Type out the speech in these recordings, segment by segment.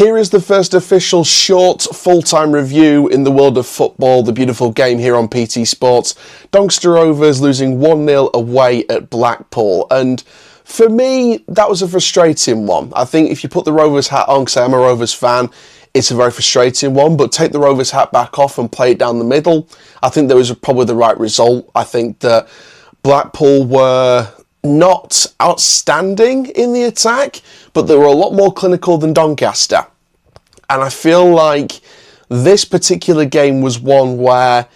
Here is the first official short full-time review in the world of football, the beautiful game here on PT Sports. Doncaster Rovers losing 1-0 away at Blackpool, and for me that was a frustrating one. I think if you put the Rovers hat on, because I'm a Rovers fan, it's a very frustrating one, but take the Rovers hat back off and play it down the middle, I think there was probably the right result. I think that Blackpool were not outstanding in the attack, but they were a lot more clinical than Doncaster. And I feel like this particular game was one where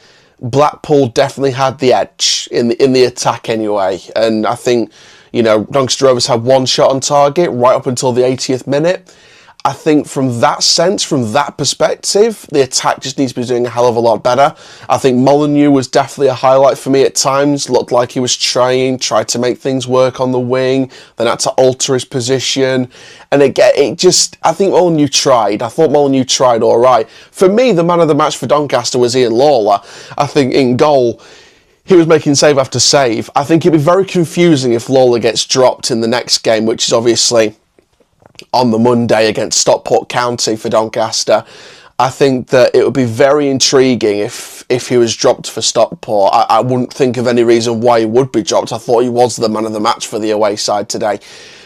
Blackpool definitely had the edge in the attack anyway. And I think, Doncaster Rovers had one shot on target right up until the 80th minute. I think from that sense, from that perspective, the attack just needs to be doing a hell of a lot better. I think Molyneux was definitely a highlight for me at times. Looked like he was tried to make things work on the wing, then had to alter his position. And I think Molyneux tried. I thought Molyneux tried all right. For me, the man of the match for Doncaster was Ian Lawler. I think in goal, he was making save after save. I think it'd be very confusing if Lawler gets dropped in the next game, which is obviously on the Monday against Stockport County for Doncaster. I think that it would be very intriguing if he was dropped for Stockport. I wouldn't think of any reason why he would be dropped. I thought he was the man of the match for the away side today.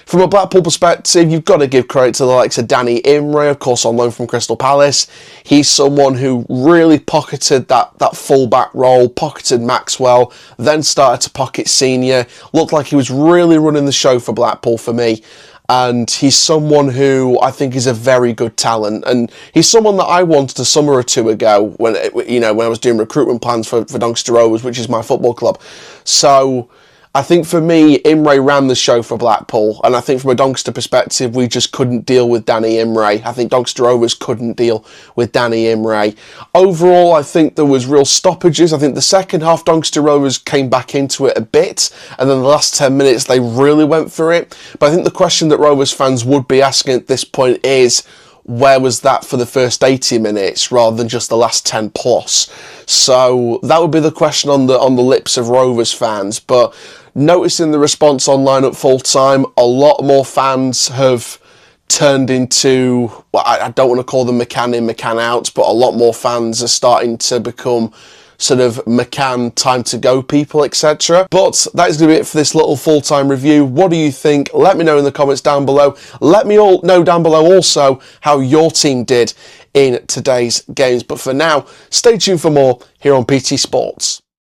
From a Blackpool perspective, you've got to give credit to the likes of Danny Imre, of course on loan from Crystal Palace. He's someone who really pocketed that full-back role, pocketed Maxwell, then started to pocket Senior. Looked like he was really running the show for Blackpool for me. And he's someone who I think is a very good talent. And he's someone that I wanted a summer or two ago when I was doing recruitment plans for Doncaster Rovers, which is my football club. So I think for me, Imre ran the show for Blackpool. And I think from a Doncaster perspective, we just couldn't deal with Danny Imre. I think Doncaster Rovers couldn't deal with Danny Imre. Overall, I think there was real stoppages. I think the second half, Doncaster Rovers came back into it a bit. And then the last 10 minutes, they really went for it. But I think the question that Rovers fans would be asking at this point is, where was that for the first 80 minutes rather than just the last 10 plus? So that would be the question on the lips of Rovers fans. But noticing the response online at full time, a lot more fans have turned into, well, I don't want to call them McCann in, McCann out, but a lot more fans are starting to become sort of McCann time to go people, etc. But that is going to be it for this little full-time review. What do you think? Let me know in the comments down below. Let me all know down below also how your team did in today's games. But for now, stay tuned for more here on PT Sports.